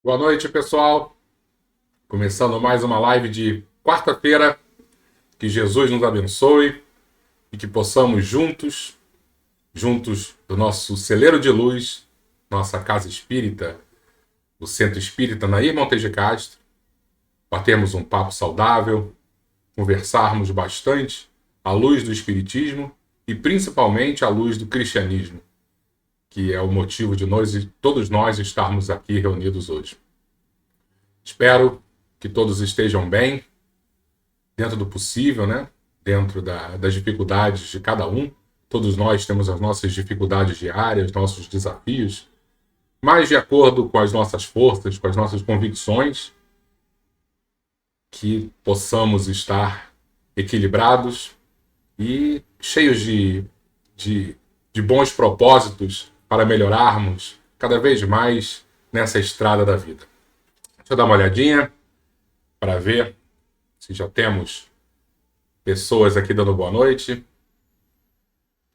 Boa noite, pessoal. Começando mais uma live de quarta-feira. Que Jesus nos abençoe e que possamos juntos do nosso celeiro de luz, nossa casa espírita, o Centro Espírita Nair Montes de Castro, batermos um papo saudável, conversarmos bastante à luz do Espiritismo e principalmente à luz do cristianismo, que é o motivo de todos nós estarmos aqui reunidos hoje. Espero que todos estejam bem, dentro do possível, né? Dentro das dificuldades de cada um. Todos nós temos as nossas dificuldades diárias, nossos desafios, mas de acordo com as nossas forças, com as nossas convicções, que possamos estar equilibrados e cheios de bons propósitos para melhorarmos cada vez mais nessa estrada da vida. Deixa eu dar uma olhadinha para ver se já temos pessoas aqui dando boa noite.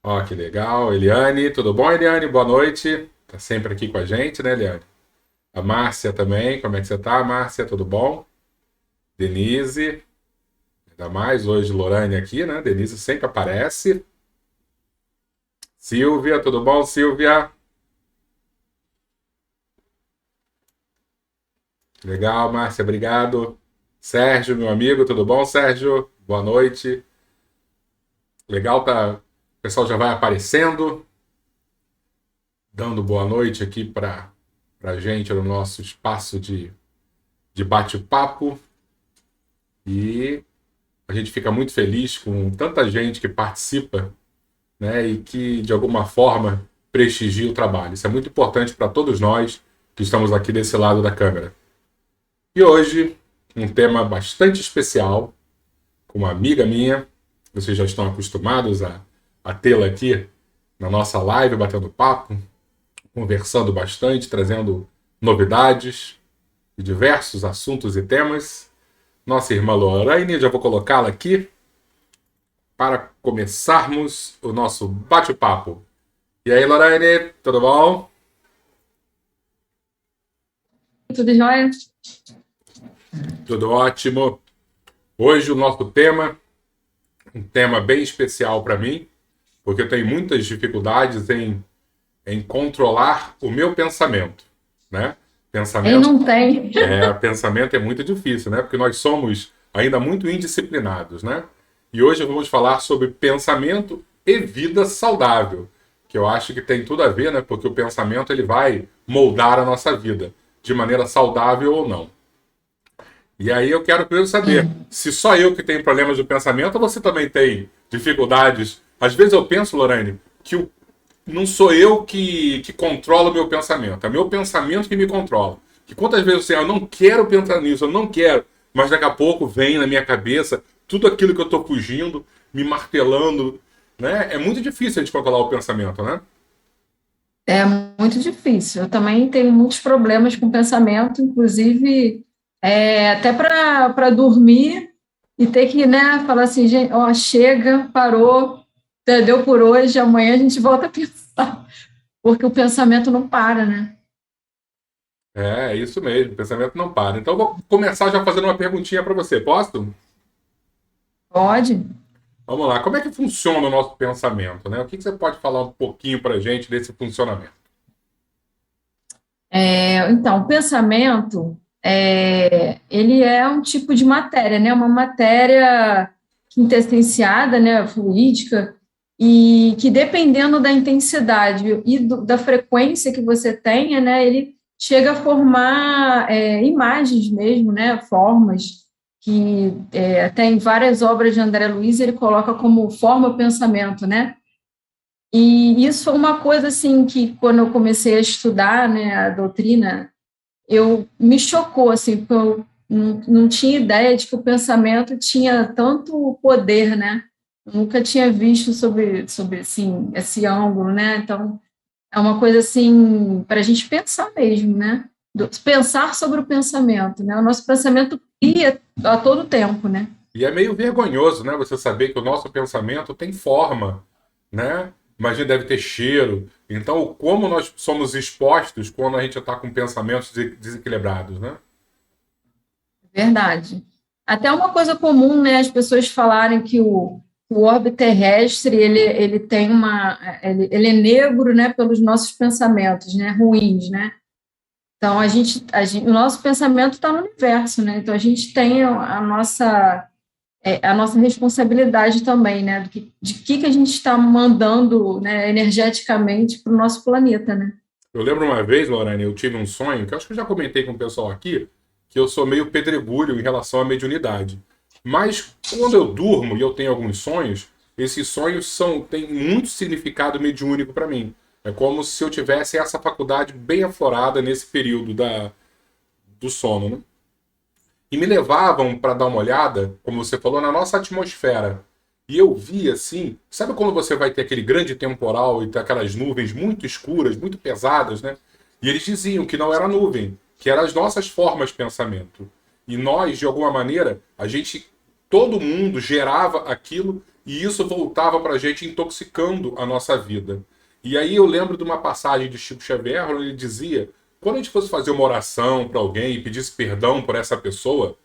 Ó, que legal. Eliane, tudo bom, Eliane? Boa noite. Tá sempre aqui com a gente, né, Eliane? A Márcia também. Como é que você tá, Márcia? Tudo bom? Denise. Ainda mais hoje, Lorane aqui, né? Denise sempre aparece. Silvia, tudo bom, Silvia? Legal, Márcia, obrigado. Sérgio, meu amigo, tudo bom, Sérgio? Boa noite. Legal, tá? O pessoal já vai aparecendo, dando boa noite aqui para a gente no nosso espaço de bate-papo. E a gente fica muito feliz com tanta gente que participa, né, e que, de alguma forma, prestigia o trabalho. Isso é muito importante para todos nós que estamos aqui desse lado da câmera. E hoje, um tema bastante especial, com uma amiga minha, vocês já estão acostumados a tê-la aqui na nossa live, batendo papo, conversando bastante, trazendo novidades de diversos assuntos e temas. Nossa irmã Lorraine, já vou colocá-la aqui para começarmos o nosso bate-papo. E aí, Lorraine, tudo bom? Tudo jóia? Tudo ótimo. Hoje o nosso tema, um tema bem especial para mim, porque eu tenho muitas dificuldades em controlar o meu pensamento, né? Quem Pensamento não tem? pensamento é muito difícil, né? Porque nós somos ainda muito indisciplinados, né? E hoje vamos falar sobre pensamento e vida saudável, que eu acho que tem tudo a ver, né? Porque o pensamento ele vai moldar a nossa vida de maneira saudável ou não. E aí eu quero primeiro saber se só eu que tenho problemas de pensamento ou você também tem dificuldades. Às vezes eu penso, Lorraine, que não sou eu que controlo o meu pensamento, é meu pensamento que me controla. Que quantas vezes eu não quero pensar nisso, eu não quero, mas daqui a pouco vem na minha cabeça tudo aquilo que eu estou fugindo, me martelando, né? É muito difícil a gente controlar o pensamento, né? É muito difícil. Eu também tenho muitos problemas com pensamento, inclusive até para dormir e ter que, né, falar assim, gente, ó, chega, parou, deu por hoje, amanhã a gente volta a pensar, porque o pensamento não para, né? É isso mesmo, o pensamento não para. Então eu vou começar já fazendo uma perguntinha para você, posso? Pode. Vamos lá, como é que funciona o nosso pensamento, né? O que você pode falar um pouquinho para a gente desse funcionamento? Então, o pensamento, ele é um tipo de matéria, né? Uma matéria quintessenciada, né? Fluídica, e que dependendo da intensidade e da frequência que você tenha, né? Ele chega a formar imagens mesmo, né? Formas que até em várias obras de André Luiz ele coloca como forma pensamento, né? E isso foi uma coisa assim que quando eu comecei a estudar, né, a doutrina, eu me chocou assim, porque eu não tinha ideia de que o pensamento tinha tanto poder, né? Eu nunca tinha visto sobre assim, esse ângulo, né? Então, é uma coisa assim para a gente pensar mesmo, né? Pensar sobre o pensamento, né? O nosso pensamento cria a todo tempo, né? E é meio vergonhoso, né? Você saber que o nosso pensamento tem forma, né? Imagina, deve ter cheiro. Então, como nós somos expostos quando a gente está com pensamentos desequilibrados, né? Verdade. Até uma coisa comum, né, as pessoas falarem que o orbe terrestre, ele tem ele é negro, né, pelos nossos pensamentos, né, ruins, né? Então, o nosso pensamento está no universo, né? Então, a gente tem a nossa responsabilidade também, né? De que a gente está mandando, né, energeticamente para o nosso planeta, né? Eu lembro uma vez, Lorane, eu tive um sonho, que eu acho que eu já comentei com o pessoal aqui, que eu sou meio pedregulho em relação à mediunidade. Mas quando eu durmo e eu tenho alguns sonhos, esses sonhos têm muito significado mediúnico para mim. É como se eu tivesse essa faculdade bem aflorada nesse período do sono, né? E me levavam para dar uma olhada, como você falou, na nossa atmosfera. E eu vi assim, sabe quando você vai ter aquele grande temporal e tem aquelas nuvens muito escuras, muito pesadas, né? E eles diziam que não era nuvem, que eram as nossas formas de pensamento. E nós, de alguma maneira, todo mundo gerava aquilo e isso voltava para a gente intoxicando a nossa vida. E aí eu lembro de uma passagem de Chico Xavier, onde ele dizia, quando a gente fosse fazer uma oração para alguém e pedisse perdão por essa pessoa,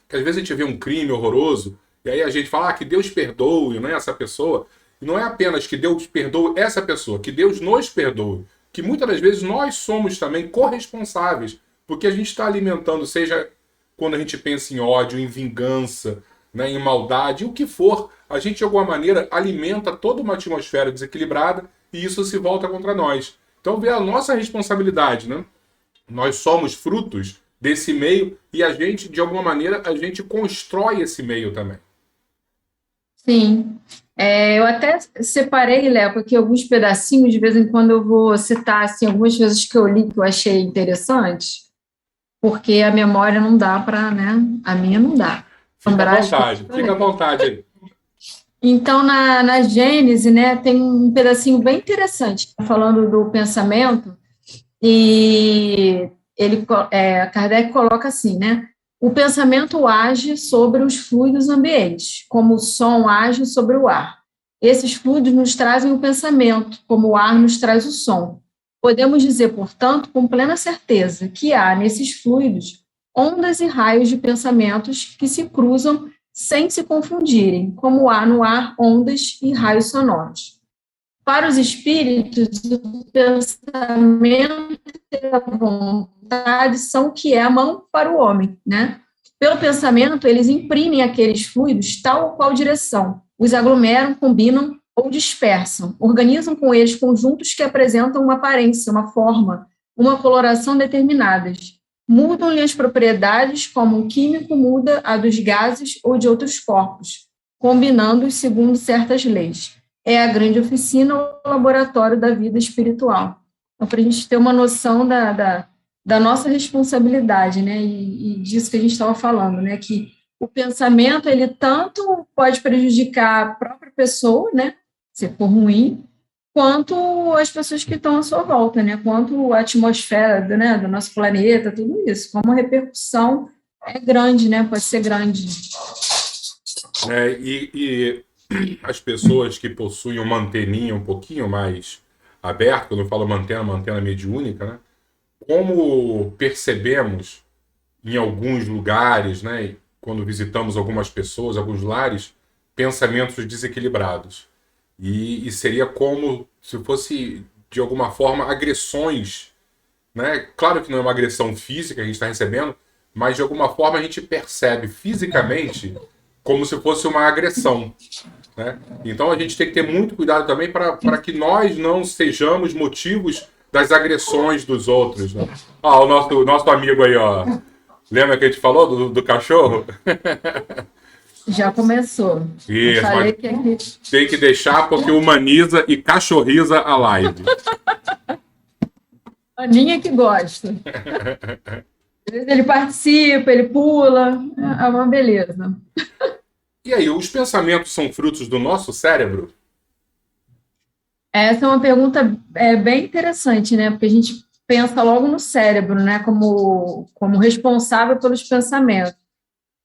que às vezes a gente vê um crime horroroso, e aí a gente fala que Deus perdoe, né, essa pessoa. E não é apenas que Deus perdoe essa pessoa, que Deus nos perdoe. Que muitas das vezes nós somos também corresponsáveis, porque a gente está alimentando, seja quando a gente pensa em ódio, em vingança, né, em maldade, o que for, a gente de alguma maneira alimenta toda uma atmosfera desequilibrada e isso se volta contra nós. Então vê a nossa responsabilidade, né? Nós somos frutos desse meio e a gente, de alguma maneira, a gente constrói esse meio também. Sim. Eu até separei, Léo, aqui alguns pedacinhos, de vez em quando eu vou citar assim, algumas coisas que eu li que eu achei interessantes, porque a memória não dá para, né? A minha não dá. Fica à vontade aí. Então, na Gênese, né, tem um pedacinho bem interessante, falando do pensamento, e Kardec coloca assim, né? O pensamento age sobre os fluidos ambientes, como o som age sobre o ar. Esses fluidos nos trazem o pensamento, como o ar nos traz o som. Podemos dizer, portanto, com plena certeza, que há nesses fluidos ondas e raios de pensamentos que se cruzam sem se confundirem, como há no ar ondas e raios sonoros. Para os espíritos, o pensamento e a vontade são o que é a mão para o homem, né? Pelo pensamento, eles imprimem aqueles fluidos tal ou qual direção, os aglomeram, combinam ou dispersam, organizam com eles conjuntos que apresentam uma aparência, uma forma, uma coloração determinadas. Mudam-lhe as propriedades como um químico muda a dos gases ou de outros corpos, combinando-os segundo certas leis. É a grande oficina ou laboratório da vida espiritual. Então, para a gente ter uma noção da nossa responsabilidade, né, e disso que a gente estava falando, né, que o pensamento, ele tanto pode prejudicar a própria pessoa, né, se for ruim, quanto as pessoas que estão à sua volta, né, quanto a atmosfera do nosso planeta, tudo isso, como a repercussão é grande, né, pode ser grande. E as pessoas que possuem uma anteninha um pouquinho mais aberta, quando eu falo uma antena mediúnica, né? Como percebemos em alguns lugares, né? Quando visitamos algumas pessoas, alguns lares, pensamentos desequilibrados. E seria como se fosse, de alguma forma, agressões, né? Claro que não é uma agressão física que a gente está recebendo, mas de alguma forma a gente percebe fisicamente como se fosse uma agressão. Né? Então a gente tem que ter muito cuidado também para que nós não sejamos motivos das agressões dos outros. Né? O nosso amigo aí, ó. Lembra que a gente falou do cachorro? Já começou. Isso, falei que aqui... tem que deixar porque humaniza e cachorriza a live. Aninha que gosta. Às vezes ele participa, ele pula, é uma beleza. E aí, os pensamentos são frutos do nosso cérebro? Essa é uma pergunta bem interessante, né? Porque a gente pensa logo no cérebro, né? Como responsável pelos pensamentos.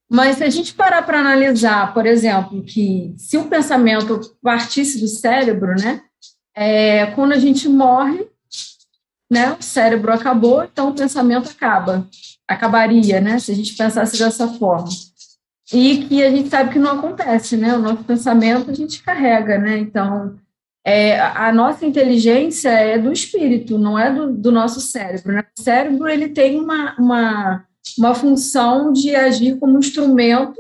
Mas se a gente parar para analisar, por exemplo, que se o pensamento partisse do cérebro, né? Quando a gente morre, né, o cérebro acabou, então o pensamento acabaria, né, se a gente pensasse dessa forma. E que a gente sabe que não acontece, né, o nosso pensamento a gente carrega, né, então a nossa inteligência é do espírito, não é do nosso cérebro, né? O cérebro ele tem uma função de agir como instrumento,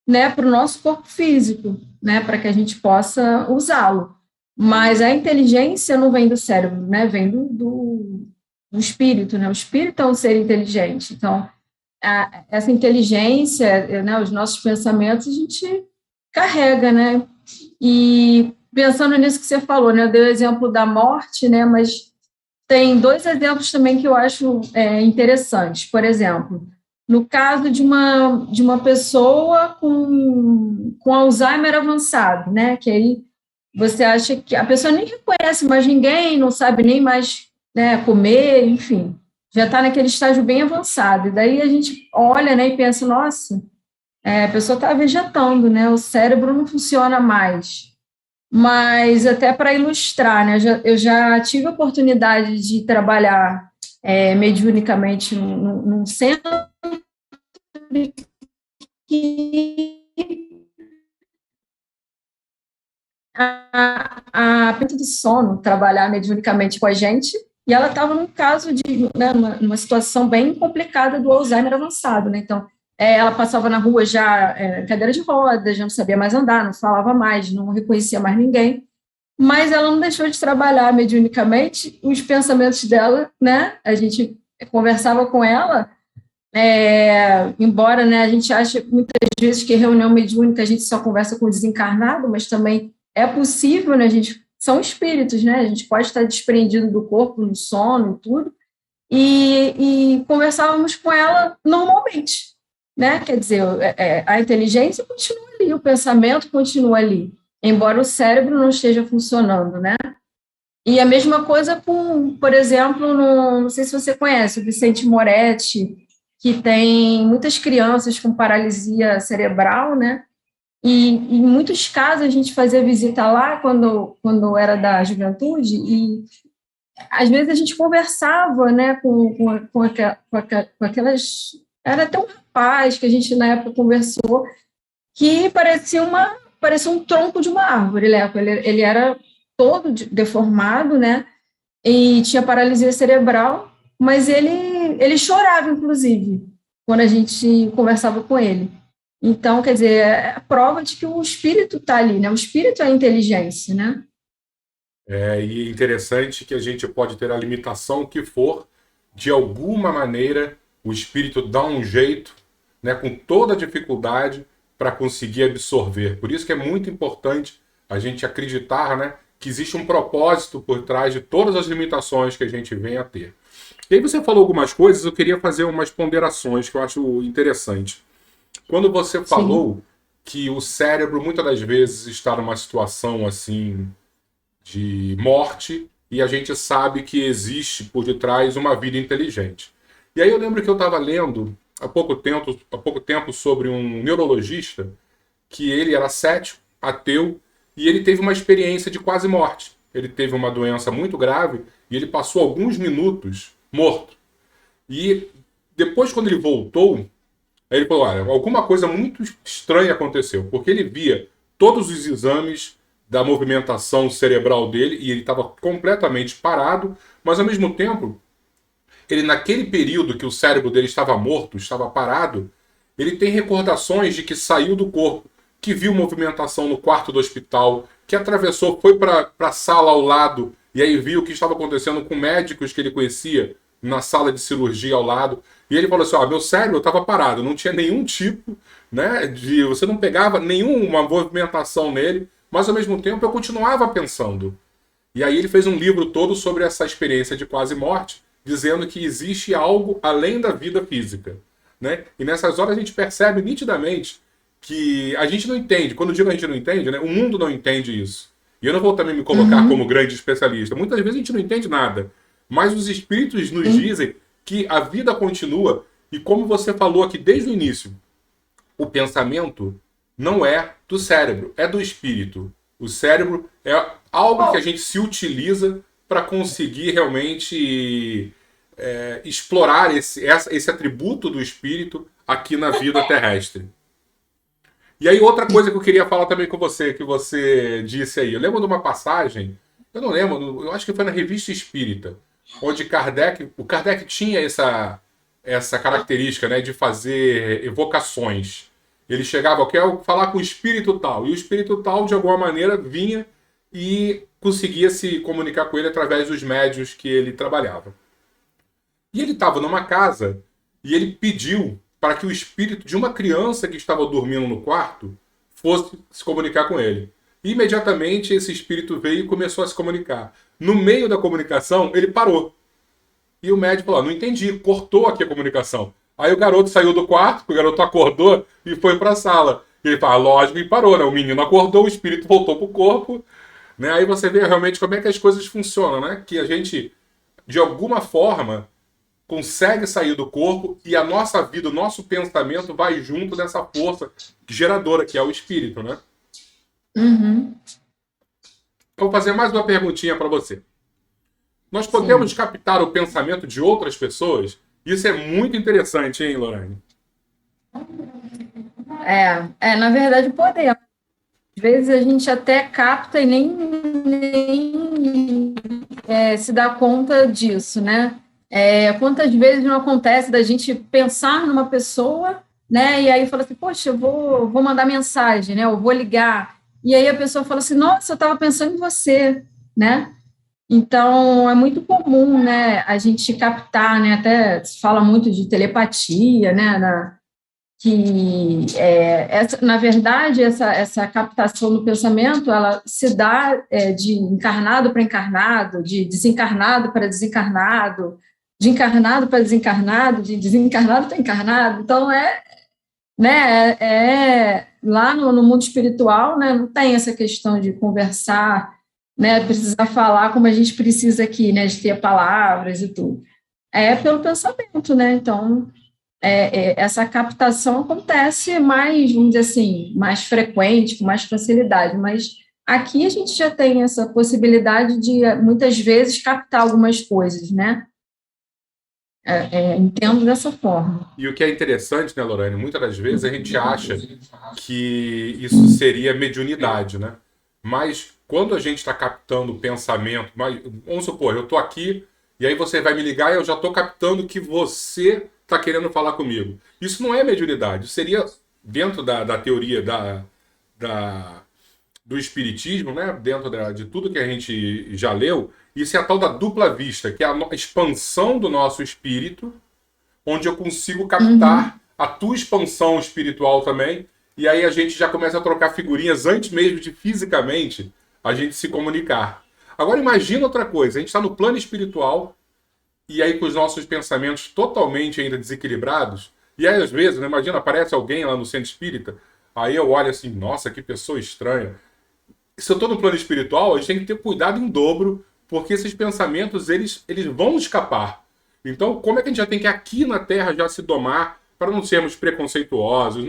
né, para o nosso corpo físico, né, para que a gente possa usá-lo. Mas a inteligência não vem do cérebro, né, vem do espírito, né? O espírito é um ser inteligente. Então, essa inteligência, né, os nossos pensamentos, a gente carrega, né? E pensando nisso que você falou, né, eu dei o exemplo da morte, né, mas tem dois exemplos também que eu acho interessantes. Por exemplo, no caso de uma pessoa com Alzheimer avançado, né, que aí você acha que a pessoa nem reconhece mais ninguém, não sabe nem mais, né, comer, enfim, já está naquele estágio bem avançado. E daí a gente olha, né, e pensa, nossa, a pessoa está vegetando, né, o cérebro não funciona mais. Mas até para ilustrar, né, eu já tive a oportunidade de trabalhar mediunicamente num centro que a perto do sono trabalhar mediunicamente com a gente, e ela estava num caso de, né, numa situação bem complicada do Alzheimer avançado, né? Então, ela passava na rua já cadeira de rodas, já não sabia mais andar, não falava mais, não reconhecia mais ninguém, mas ela não deixou de trabalhar mediunicamente. Os pensamentos dela, né? A gente conversava com ela, embora, né, a gente ache muitas vezes que reunião mediúnica a gente só conversa com o desencarnado, mas também é possível, né, são espíritos, né, a gente pode estar desprendido do corpo no sono e tudo, e conversávamos com ela normalmente, né, quer dizer, a inteligência continua ali, o pensamento continua ali, embora o cérebro não esteja funcionando, né. E a mesma coisa com, por exemplo, não sei se você conhece, o Vicente Moretti, que tem muitas crianças com paralisia cerebral, né? E em muitos casos a gente fazia visita lá quando era da juventude, e às vezes a gente conversava, né, com aquelas. Era até um rapaz que a gente na época conversou, que parecia um tronco de uma árvore, né? Ele era todo deformado, né? E tinha paralisia cerebral, mas ele chorava, inclusive, quando a gente conversava com ele. Então, quer dizer, é a prova de que o espírito está ali, né? O espírito é a inteligência, né? E é interessante que a gente pode ter a limitação que for, de alguma maneira o espírito dá um jeito, né, com toda a dificuldade, para conseguir absorver. Por isso que é muito importante a gente acreditar, né, que existe um propósito por trás de todas as limitações que a gente vem a ter. E aí você falou algumas coisas, eu queria fazer umas ponderações que eu acho interessante. Quando você Sim. falou que o cérebro muitas das vezes está numa situação assim de morte e a gente sabe que existe por detrás uma vida inteligente. E aí eu lembro que eu estava lendo há pouco tempo sobre um neurologista que ele era cético, ateu, e ele teve uma experiência de quase morte. Ele teve uma doença muito grave e ele passou alguns minutos morto. E depois, quando ele voltou, aí ele falou: olha, alguma coisa muito estranha aconteceu, porque ele via todos os exames da movimentação cerebral dele e ele estava completamente parado, mas ao mesmo tempo, ele naquele período que o cérebro dele estava morto, estava parado, ele tem recordações de que saiu do corpo, que viu movimentação no quarto do hospital, que atravessou, foi para a sala ao lado e aí viu o que estava acontecendo com médicos que ele conhecia na sala de cirurgia ao lado. E ele falou assim: ó, meu cérebro estava parado, não tinha nenhum tipo, né, de você não pegava nenhuma movimentação nele, mas ao mesmo tempo eu continuava pensando. E aí ele fez um livro todo sobre essa experiência de quase morte, dizendo que existe algo além da vida física, né? E nessas horas a gente percebe nitidamente que a gente não entende. Quando eu digo a gente não entende, né, o mundo não entende isso. E eu não vou também me colocar como Uhum. grande especialista. Muitas vezes a gente não entende nada. Mas os espíritos nos Sim. dizem que a vida continua. E como você falou aqui desde o início, o pensamento não é do cérebro, é do espírito. O cérebro algo que a gente se utiliza para conseguir realmente explorar esse atributo do espírito aqui na vida terrestre. E aí, outra coisa que eu queria falar também com você, que você disse aí. Eu lembro de uma passagem, eu não lembro, eu acho que foi na Revista Espírita, onde o Kardec tinha essa característica, né, de fazer evocações. Ele chegava, eu quero falar com o espírito tal, e o espírito tal, de alguma maneira, vinha e conseguia se comunicar com ele através dos médios que ele trabalhava. E ele estava numa casa e ele pediu para que o espírito de uma criança que estava dormindo no quarto fosse se comunicar com ele. E, imediatamente esse espírito veio e começou a se comunicar. No meio da comunicação, ele parou. E o médico falou: não entendi, cortou aqui a comunicação. Aí o garoto saiu do quarto, o garoto acordou e foi para a sala. Ele fala: lógico, e parou, né? O menino acordou, o espírito voltou para o corpo. Né? Aí você vê realmente como é que as coisas funcionam, né? Que a gente, de alguma forma, consegue sair do corpo e a nossa vida, o nosso pensamento vai junto dessa força geradora que é o espírito, né? Uhum. Eu vou fazer mais uma perguntinha para você. Nós podemos Sim. captar o pensamento de outras pessoas? Isso é muito interessante, hein, Lorraine? Na verdade, podemos. Às vezes a gente até capta e nem se dá conta disso, né? Quantas vezes não acontece da gente pensar numa pessoa, né? E aí fala assim, poxa, eu vou mandar mensagem, né? Eu vou ligar. E aí a pessoa fala assim, nossa, eu estava pensando em você, né? Então, é muito comum, né, a gente captar, né, até se fala muito de telepatia, né, na verdade, essa captação do pensamento, ela se dá de encarnado para encarnado, de desencarnado para desencarnado, de encarnado para desencarnado, de desencarnado para encarnado. Então, né, lá no mundo espiritual, né, não tem essa questão de conversar, né, precisar falar como a gente precisa aqui, né, de ter palavras e tudo. É pelo pensamento, né? Então, essa captação acontece mais, vamos dizer assim, mais frequente, com mais facilidade, mas aqui a gente já tem essa possibilidade de, muitas vezes, captar algumas coisas, né? Entendo dessa forma. E o que é interessante, né, Lorraine? Muitas das vezes a gente acha que isso seria mediunidade, né? Mas quando a gente está captando o pensamento, vamos supor, eu estou aqui e aí você vai me ligar e eu já estou captando que você está querendo falar comigo. Isso não é mediunidade, isso seria dentro da teoria da, do espiritismo, né? Dentro de tudo que a gente já leu, isso é a tal da dupla vista, que é a expansão do nosso espírito, onde eu consigo captar a tua expansão espiritual também, e aí a gente já começa a trocar figurinhas antes mesmo de fisicamente a gente se comunicar. Agora imagina outra coisa, a gente está no plano espiritual, e aí com os nossos pensamentos totalmente ainda desequilibrados, e aí às vezes, né, imagina, aparece alguém lá no centro espírita, aí eu olho assim, nossa, que pessoa estranha. Se eu estou no plano espiritual, a gente tem que ter cuidado em dobro, porque esses pensamentos, eles vão escapar. Então, como é que a gente já tem que aqui na Terra já se domar para não sermos preconceituosos,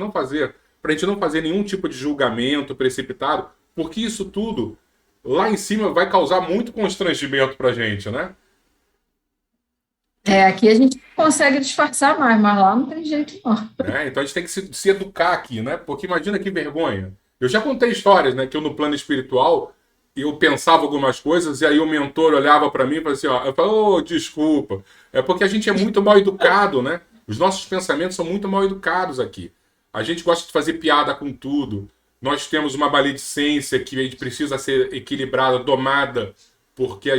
para a gente não fazer nenhum tipo de julgamento precipitado, porque isso tudo lá em cima vai causar muito constrangimento para a gente, né? Aqui a gente consegue disfarçar mais, mas lá não tem jeito, não. Né? Então a gente tem que se educar aqui, né? Porque imagina que vergonha. Eu já contei histórias, né? Que eu no plano espiritual eu pensava algumas coisas e aí o mentor olhava para mim e falava assim, ó, eu falo, oh, desculpa. É porque a gente é muito mal educado, né? Os nossos pensamentos são muito mal educados aqui. A gente gosta de fazer piada com tudo. Nós temos uma maledicência que a gente precisa ser equilibrada, domada, porque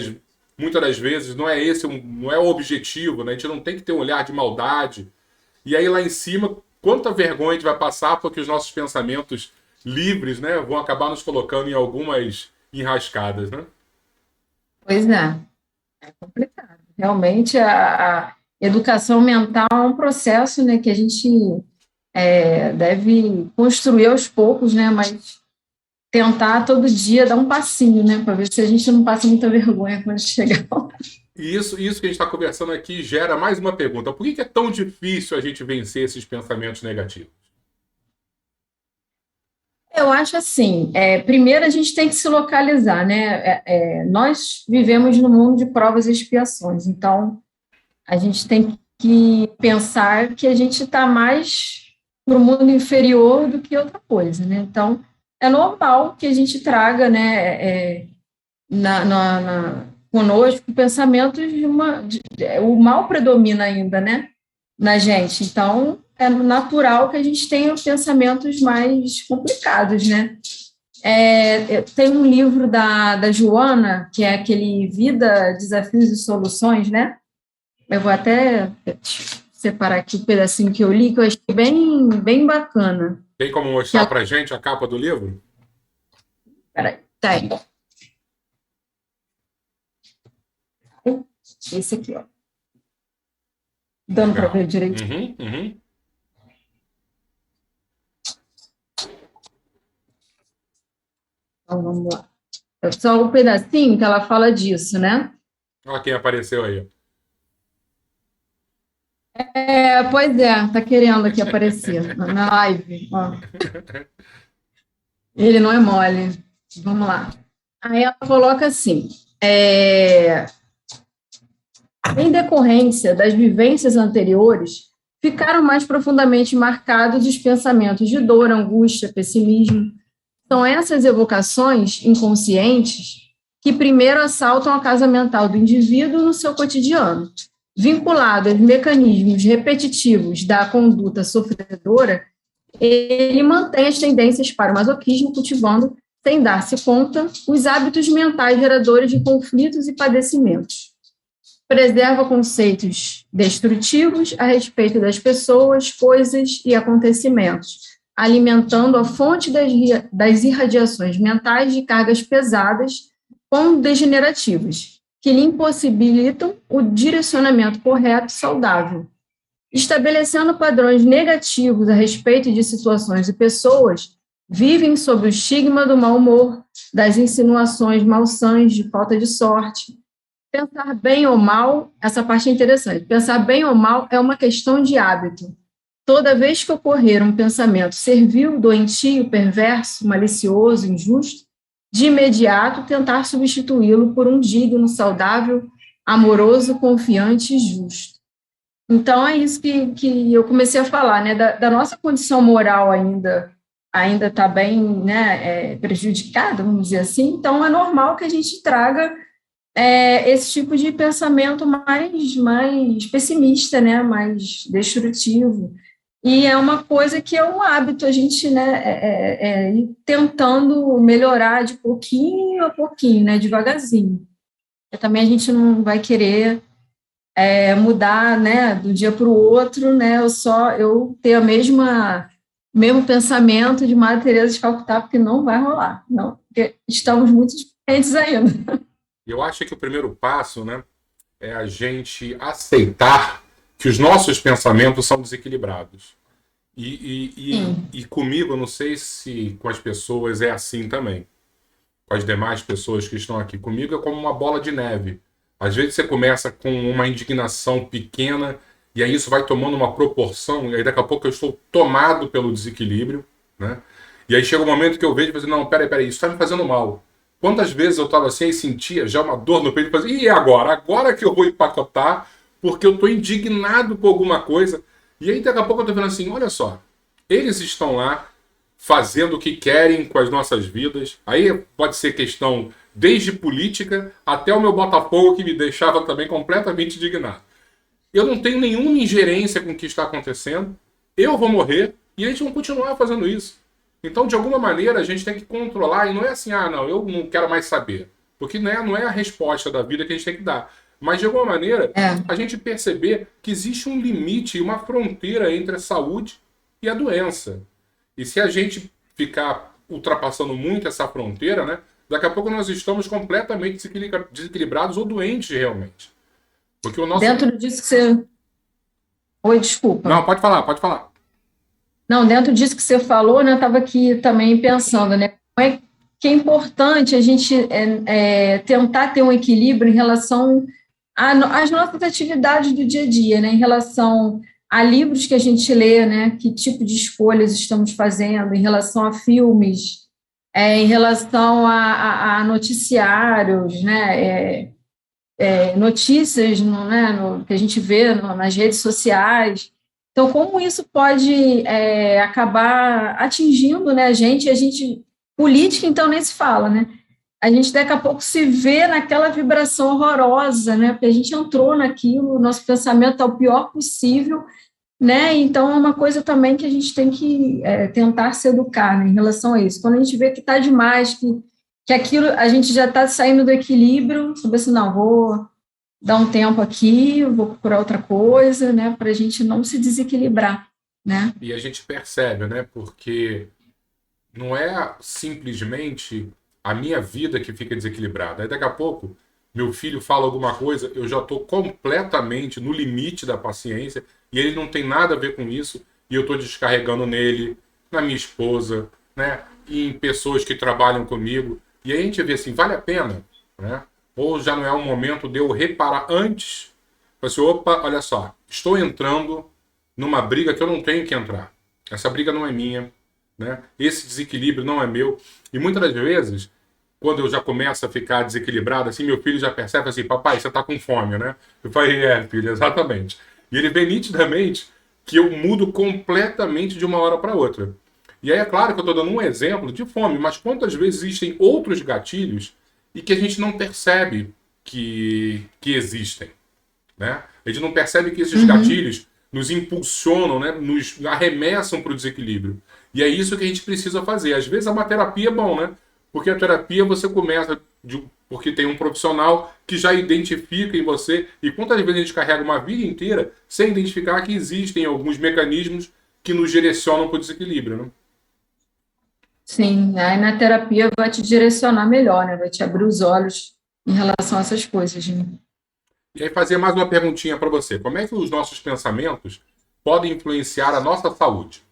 muitas das vezes não é não é o objetivo, né? A gente não tem que ter um olhar de maldade. E aí lá em cima, quanta vergonha a gente vai passar porque os nossos pensamentos livres, né, vão acabar nos colocando em algumas enrascadas, né? Pois é complicado. Realmente, a educação mental é um processo, né, que a gente deve construir aos poucos, né, mas tentar todo dia dar um passinho, né, para ver se a gente não passa muita vergonha quando chegar. E isso que a gente está conversando aqui gera mais uma pergunta. Por que é tão difícil a gente vencer esses pensamentos negativos? Eu acho assim, primeiro a gente tem que se localizar, né? Nós vivemos no mundo de provas e expiações, então a gente tem que pensar que a gente está mais no mundo inferior do que outra coisa, né? Então, é normal que a gente traga, né, conosco pensamentos o mal predomina ainda, né, na gente. Então, é natural que a gente tenha pensamentos mais complicados, né? Tem um livro da Joana, que é aquele Vida, Desafios e Soluções, né? Eu vou até separar aqui um pedacinho que eu li, que eu achei bem, bem bacana. Tem como mostrar para gente a capa do livro? Peraí, tem. Esse aqui, ó. Dando para ver direito? Uhum. Então, vamos lá. É só um pedacinho que ela fala disso, né? Olha quem apareceu aí. Pois é, tá querendo aqui aparecer na live. Ó. Ele não é mole. Vamos lá. Aí ela coloca assim: em decorrência das vivências anteriores, ficaram mais profundamente marcados os pensamentos de dor, angústia, pessimismo. São essas evocações inconscientes que primeiro assaltam a casa mental do indivíduo no seu cotidiano. Vinculado aos mecanismos repetitivos da conduta sofredora, ele mantém as tendências para o masoquismo, cultivando, sem dar-se conta, os hábitos mentais geradores de conflitos e padecimentos. Preserva conceitos destrutivos a respeito das pessoas, coisas e acontecimentos, alimentando a fonte das irradiações mentais de cargas pesadas com degenerativas, que lhe impossibilitam o direcionamento correto e saudável. Estabelecendo padrões negativos a respeito de situações e pessoas, vivem sob o estigma do mau humor, das insinuações malsãs, de falta de sorte. Pensar bem ou mal, essa parte é interessante, pensar bem ou mal é uma questão de hábito. Toda vez que ocorrer um pensamento servil, doentio, perverso, malicioso, injusto, de imediato tentar substituí-lo por um digno, saudável, amoroso, confiante e justo. Então, é isso que eu comecei a falar, né? Da nossa condição moral ainda está bem, né, prejudicada, vamos dizer assim. Então, é normal que a gente traga esse tipo de pensamento mais pessimista, né, mais destrutivo. E é uma coisa que é um hábito, a gente, né, ir tentando melhorar de pouquinho a pouquinho, né, devagarzinho. E também a gente não vai querer mudar, né, do dia para o outro, né, eu ter mesmo pensamento de Madre Teresa de Calcutá, porque não vai rolar, não, porque estamos muito diferentes ainda. Eu acho que o primeiro passo, né, é a gente aceitar que os nossos pensamentos são desequilibrados. E comigo, eu não sei se com as pessoas é assim também. Com as demais pessoas que estão aqui comigo, é como uma bola de neve. Às vezes você começa com uma indignação pequena e aí isso vai tomando uma proporção e aí daqui a pouco eu estou tomado pelo desequilíbrio, né? E aí chega um momento que eu vejo e falo assim, não, peraí, isso está me fazendo mal. Quantas vezes eu estava assim e sentia já uma dor no peito e fazia, e agora? Agora que eu vou empacotar porque eu estou indignado com alguma coisa. E aí daqui a pouco eu estou vendo assim, olha só, eles estão lá fazendo o que querem com as nossas vidas. Aí pode ser questão desde política até o meu Botafogo, que me deixava também completamente indignado. Eu não tenho nenhuma ingerência com o que está acontecendo. Eu vou morrer e eles vão continuar fazendo isso. Então, de alguma maneira, a gente tem que controlar. E não é assim, não, eu não quero mais saber. Porque não é a resposta da vida que a gente tem que dar. Mas, de alguma maneira, a gente perceber que existe um limite e uma fronteira entre a saúde e a doença. E se a gente ficar ultrapassando muito essa fronteira, né, daqui a pouco nós estamos completamente desequilibrados ou doentes realmente. Porque o nosso... Dentro disso que você... Oi, desculpa. Não, pode falar, pode falar. Não, dentro disso que você falou, né, eu estava aqui também pensando, né, que é importante a gente tentar ter um equilíbrio em relação às nossas atividades do dia a dia, né, em relação a livros que a gente lê, né? Que tipo de escolhas estamos fazendo em relação a filmes, em relação a noticiários, né? Notícias que a gente vê nas redes sociais. Então, como isso pode acabar atingindo, né, a gente, política, então, nem se fala, né? A gente daqui a pouco se vê naquela vibração horrorosa, né? Porque a gente entrou naquilo, o nosso pensamento está o pior possível, né? Então, é uma coisa também que a gente tem que tentar se educar, né, em relação a isso. Quando a gente vê que está demais, que aquilo, a gente já está saindo do equilíbrio, sabe assim, não, vou dar um tempo aqui, vou procurar outra coisa, né, para a gente não se desequilibrar, né? E a gente percebe, né? Porque não é simplesmente a minha vida que fica desequilibrada. Aí daqui a pouco, meu filho fala alguma coisa, eu já estou completamente no limite da paciência e ele não tem nada a ver com isso e eu estou descarregando nele, na minha esposa, né? E em pessoas que trabalham comigo. E aí a gente vê assim, vale a pena, né? Ou já não é o momento de eu reparar antes? Falar assim, opa, olha só, estou entrando numa briga que eu não tenho que entrar. Essa briga não é minha, né? Esse desequilíbrio não é meu. E muitas das vezes, quando eu já começo a ficar desequilibrado, assim, meu filho já percebe assim, papai, você tá com fome, né? Eu falei, filho, exatamente. E ele vê nitidamente que eu mudo completamente de uma hora para outra. E aí é claro que eu estou dando um exemplo de fome, mas quantas vezes existem outros gatilhos e que a gente não percebe que existem, né? A gente não percebe que esses gatilhos nos impulsionam, né? Nos arremessam para o desequilíbrio. E é isso que a gente precisa fazer. Às vezes uma terapia é bom, né? Porque a terapia você começa porque tem um profissional que já identifica em você. E quantas vezes a gente carrega uma vida inteira sem identificar que existem alguns mecanismos que nos direcionam para o desequilíbrio, né? Sim, aí na terapia vai te direcionar melhor, né? Vai te abrir os olhos em relação a essas coisas, né? E aí fazer mais uma perguntinha para você. Como é que os nossos pensamentos podem influenciar a nossa saúde?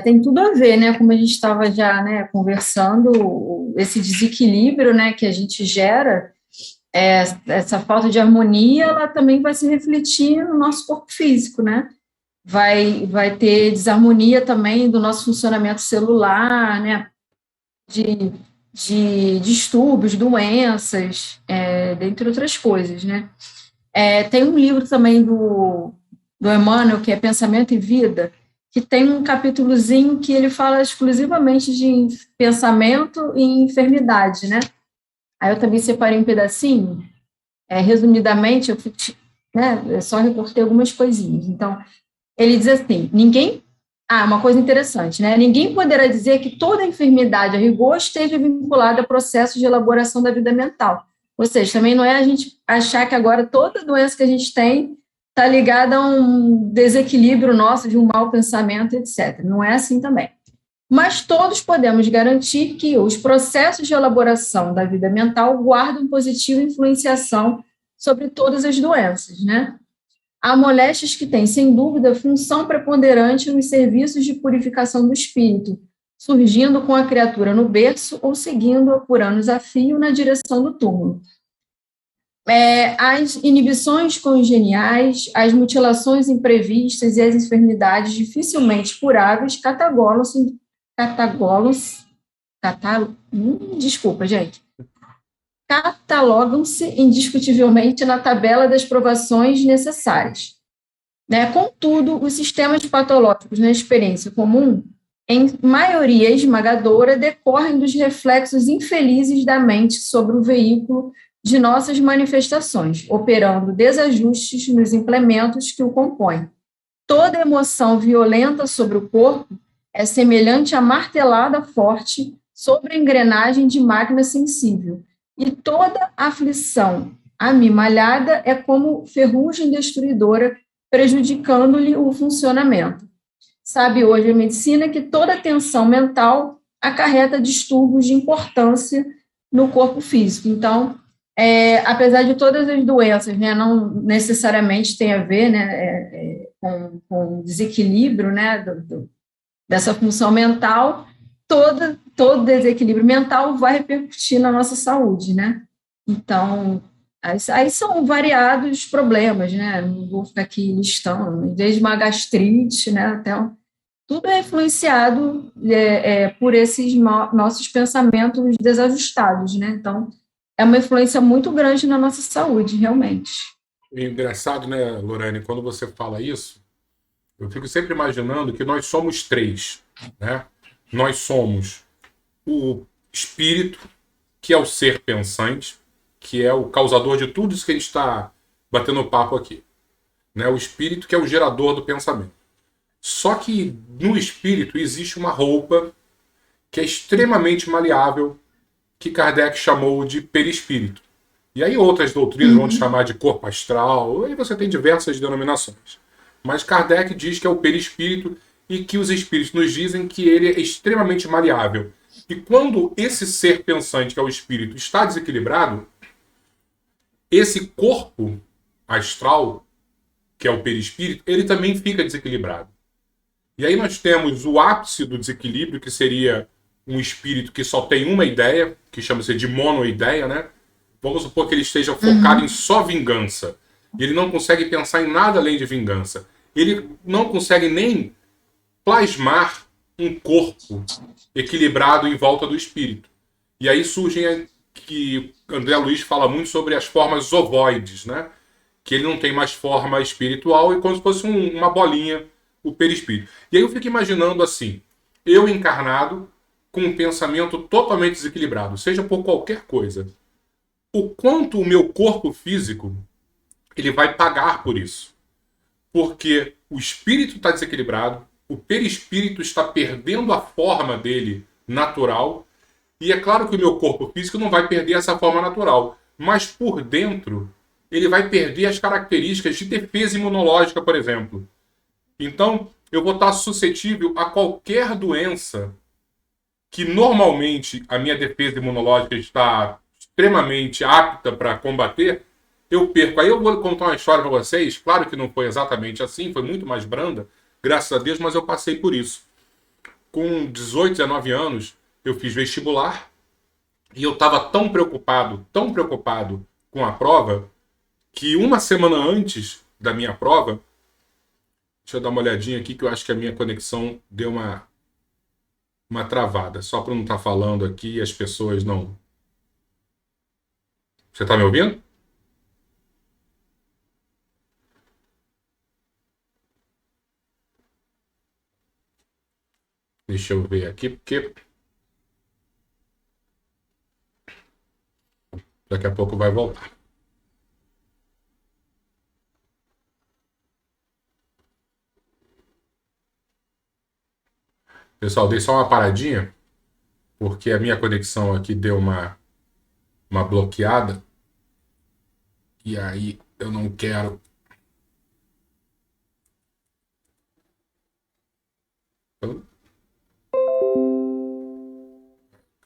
Tem tudo a ver, né? Como a gente estava já, né, conversando, esse desequilíbrio, né, que a gente gera, essa falta de harmonia, ela também vai se refletir no nosso corpo físico, né? Vai ter desarmonia também do nosso funcionamento celular, né? De distúrbios, doenças, dentre outras coisas, né? Tem um livro também do Emmanuel, que é Pensamento e Vida, que tem um capítulozinho que ele fala exclusivamente de pensamento e enfermidade, né? Aí eu também separei um pedacinho, resumidamente, né, eu só recortei algumas coisinhas. Então, ele diz assim, uma coisa interessante, né? Ninguém poderá dizer que toda enfermidade, a rigor, esteja vinculada a processos de elaboração da vida mental. Ou seja, também não é a gente achar que agora toda doença que a gente tem está ligada a um desequilíbrio nosso, de um mau pensamento, etc. Não é assim também. Mas todos podemos garantir que os processos de elaboração da vida mental guardam positiva influenciação sobre todas as doenças, né? Há moléstias que têm, sem dúvida, função preponderante nos serviços de purificação do espírito, surgindo com a criatura no berço ou seguindo-a por anos a fio na direção do túmulo. As inibições congeniais, as mutilações imprevistas e as enfermidades dificilmente curáveis desculpa, gente. Catalogam-se indiscutivelmente na tabela das provações necessárias. Né? Contudo, os sistemas patológicos na experiência comum, em maioria esmagadora, decorrem dos reflexos infelizes da mente sobre o veículo de nossas manifestações, operando desajustes nos implementos que o compõem. Toda emoção violenta sobre o corpo é semelhante a martelada forte sobre a engrenagem de máquina sensível, e toda aflição amimalhada é como ferrugem destruidora, prejudicando-lhe o funcionamento. Sabe hoje a medicina que toda tensão mental acarreta distúrbios de importância no corpo físico. Então, apesar de todas as doenças, né, não necessariamente tem a ver, né, com desequilíbrio, né, dessa função mental, todo desequilíbrio mental vai repercutir na nossa saúde, né? Então, Aí são variados problemas, né? Não vou ficar aqui listando, desde uma gastrite, né? Tudo é influenciado por esses nossos pensamentos desajustados, né? Então, é uma influência muito grande na nossa saúde, realmente. E engraçado, né, Lorane, quando você fala isso, eu fico sempre imaginando que nós somos três, né? Nós somos o espírito, que é o ser pensante, que é o causador de tudo isso que a gente está batendo papo aqui. Né? O espírito, que é o gerador do pensamento. Só que no espírito existe uma roupa que é extremamente maleável, que Kardec chamou de perispírito. E aí outras doutrinas vão Uhum. chamar de corpo astral, aí você tem diversas denominações. Mas Kardec diz que é o perispírito e que os espíritos nos dizem que ele é extremamente maleável. E quando esse ser pensante, que é o espírito, está desequilibrado, esse corpo astral, que é o perispírito, ele também fica desequilibrado. E aí nós temos o ápice do desequilíbrio, que seria um espírito que só tem uma ideia, que chama-se de monoideia, né? Vamos supor que ele esteja focado em Uhum. só vingança. E ele não consegue pensar em nada além de vingança. Ele não consegue nem plasmar um corpo equilibrado em volta do espírito. E aí surgem que André Luiz fala muito sobre as formas ovoides, né? Que ele não tem mais forma espiritual e como se fosse uma bolinha, o perispírito. E aí eu fico imaginando assim, eu encarnado com um pensamento totalmente desequilibrado, seja por qualquer coisa. O quanto o meu corpo físico ele vai pagar por isso? Porque o espírito está desequilibrado, o perispírito está perdendo a forma dele natural, e é claro que o meu corpo físico não vai perder essa forma natural, mas por dentro ele vai perder as características de defesa imunológica, por exemplo. Então, eu vou estar suscetível a qualquer doença que normalmente a minha defesa imunológica está extremamente apta para combater, eu perco. Aí eu vou contar uma história para vocês. Claro que não foi exatamente assim, foi muito mais branda, graças a Deus, mas eu passei por isso. Com 18, 19 anos, eu fiz vestibular e eu estava tão preocupado com a prova, que uma semana antes da minha prova, deixa eu dar uma olhadinha aqui que eu acho que a minha conexão deu uma travada, só para não estar falando aqui e as pessoas não. Você está me ouvindo? Deixa eu ver aqui, porque daqui a pouco vai voltar. Pessoal, dei só uma paradinha, porque a minha conexão aqui deu uma bloqueada, e aí eu não quero.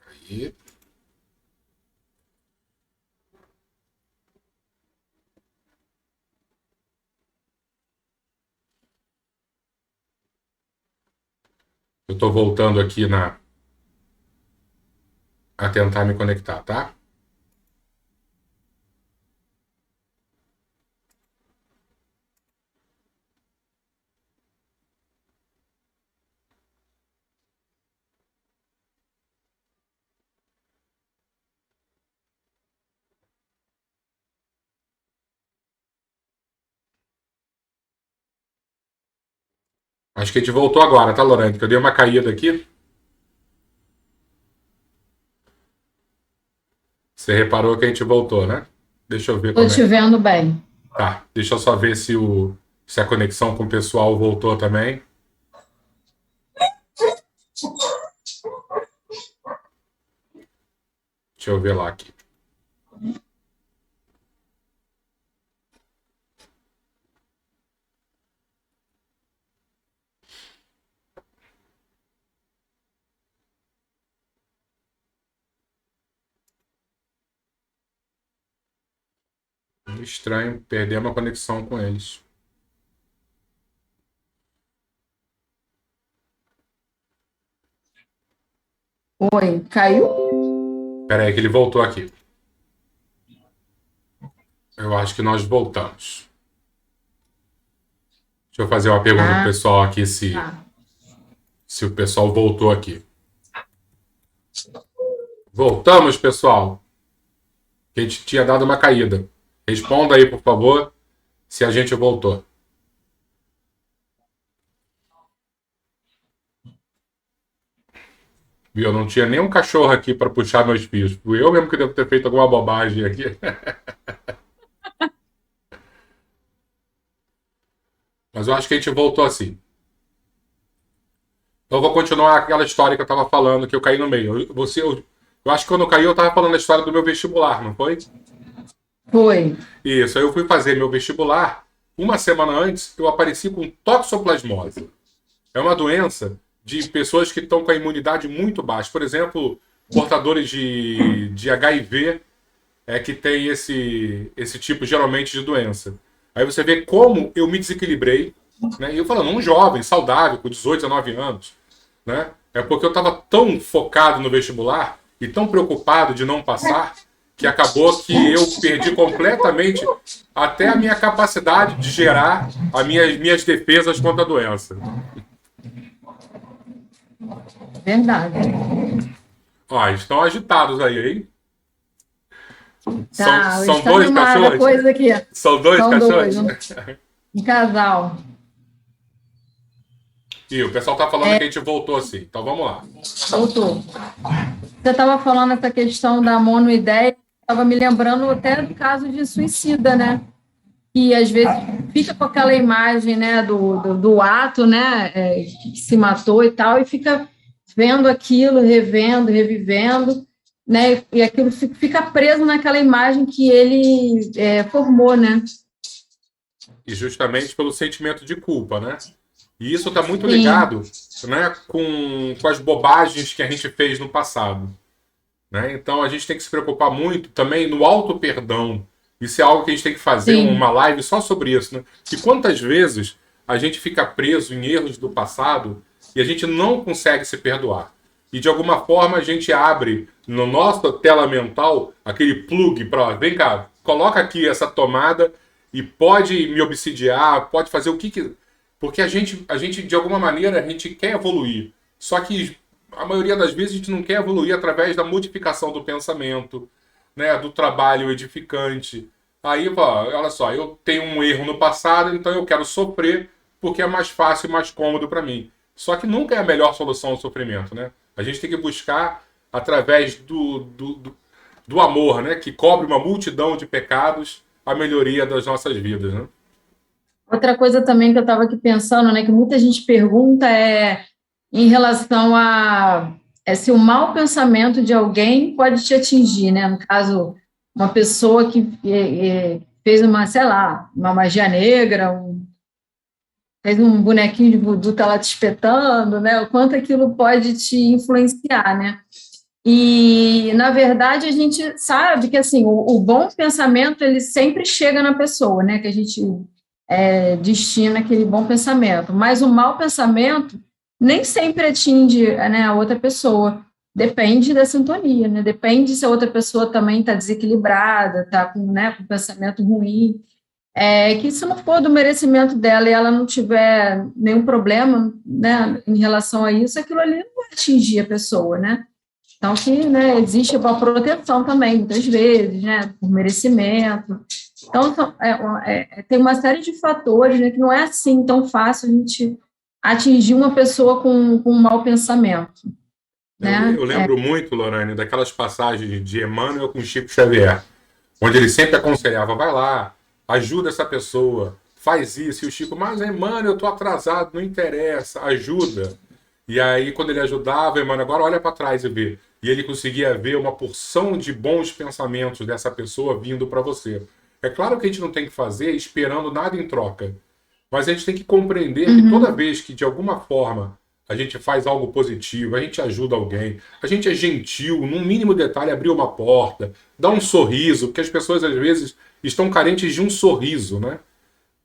Aí. Eu estou voltando aqui a tentar me conectar, tá? Acho que a gente voltou agora, tá, Lorena? Que eu dei uma caída aqui. Você reparou que a gente voltou, né? Deixa eu ver Estou como é te que. vendo bem. Tá, deixa eu só ver se a conexão com o pessoal voltou também. Deixa eu ver lá aqui. Estranho, perder uma conexão com eles. Oi, caiu? Pera aí que ele voltou aqui. Eu acho que nós voltamos. Deixa eu fazer uma pergunta pro Ah, pessoal aqui tá. se o pessoal voltou aqui. Voltamos, pessoal. Que a gente tinha dado uma caída. Responda aí, por favor, se a gente voltou. Viu? Eu não tinha nem um cachorro aqui para puxar meus fios. Fui eu mesmo que devo ter feito alguma bobagem aqui. Mas eu acho que a gente voltou assim. Então eu vou continuar aquela história que eu estava falando, que eu caí no meio. Eu acho que quando eu caí, eu estava falando a história do meu vestibular, não foi? Foi. Isso, aí eu fui fazer meu vestibular. Uma semana antes, eu apareci com toxoplasmose. É uma doença de pessoas que estão com a imunidade muito baixa. Por exemplo, portadores de HIV que tem esse tipo, geralmente, de doença. Aí você vê como eu me desequilibrei. Né? E eu falando, um jovem, saudável, com 18, 19 anos. Né? É porque eu estava tão focado no vestibular e tão preocupado de não passar que acabou que eu perdi completamente até a minha capacidade de gerar as minhas defesas contra a doença. Verdade. Ó, estão agitados aí, hein? Tá, hoje São está dois animada a cachorros? coisa aqui. São dois São dois, cachorros? um casal. E o pessoal tá falando que a gente voltou assim. Então vamos lá. Voltou. Você estava falando essa questão da monoideia, estava me lembrando até do caso de suicida, né? E às vezes fica com aquela imagem, né, do ato, né, que se matou e tal, e fica vendo aquilo, revendo, revivendo, né, e aquilo fica preso naquela imagem que ele formou, né? E justamente pelo sentimento de culpa, né? E isso está muito Sim, ligado, né, com as bobagens que a gente fez no passado. Né? Então a gente tem que se preocupar muito também no auto-perdão. Isso é algo que a gente tem que fazer sim, uma live só sobre isso. Né? Que quantas vezes a gente fica preso em erros do passado e a gente não consegue se perdoar. E de alguma forma a gente abre no nossa tela mental aquele plug para, vem cá, coloca aqui essa tomada e pode me obsidiar, pode fazer o que. Porque a gente, de alguma maneira, a gente quer evoluir. Só que a maioria das vezes a gente não quer evoluir através da modificação do pensamento, né, do trabalho edificante. Aí, olha só, eu tenho um erro no passado, então eu quero sofrer porque é mais fácil e mais cômodo para mim. Só que nunca é a melhor solução ao sofrimento, né? A gente tem que buscar através do amor, né, que cobre uma multidão de pecados, a melhoria das nossas vidas, né? outra coisa também que eu estava aqui pensando, né, que muita gente pergunta em relação a se o mau pensamento de alguém pode te atingir, né? No caso, uma pessoa que fez uma, sei lá, uma magia negra, fez um bonequinho de voodoo, tá lá te espetando, né? O quanto aquilo pode te influenciar, né? E, na verdade, a gente sabe que, assim, o bom pensamento, ele sempre chega na pessoa, né? Que a gente destina aquele bom pensamento. Mas o mau pensamento nem sempre atinge, né, a outra pessoa. Depende da sintonia, né? Depende se a outra pessoa também está desequilibrada, está com, né, com pensamento ruim. Que se não for do merecimento dela e ela não tiver nenhum problema, né, em relação a isso, aquilo ali não vai atingir a pessoa, né? Então, que, né, existe uma proteção também, muitas vezes, né, por merecimento. Então, tem uma série de fatores, né, que não é assim tão fácil a gente atingir uma pessoa com um mau pensamento, né? Eu lembro muito, Lorane, daquelas passagens de Emmanuel com Chico Xavier, onde ele sempre aconselhava, vai lá, ajuda essa pessoa, faz isso. E o Chico, mas Emmanuel, eu tô atrasado, não interessa, ajuda. E aí, quando ele ajudava, Emmanuel, agora olha para trás e vê. E ele conseguia ver uma porção de bons pensamentos dessa pessoa vindo para você. É claro que a gente não tem que fazer esperando nada em troca. Mas a gente tem que compreender que toda Uhum, vez que, de alguma forma, a gente faz algo positivo, a gente ajuda alguém, a gente é gentil, num mínimo detalhe, abrir uma porta, dar um sorriso, porque as pessoas, às vezes, estão carentes de um sorriso, né?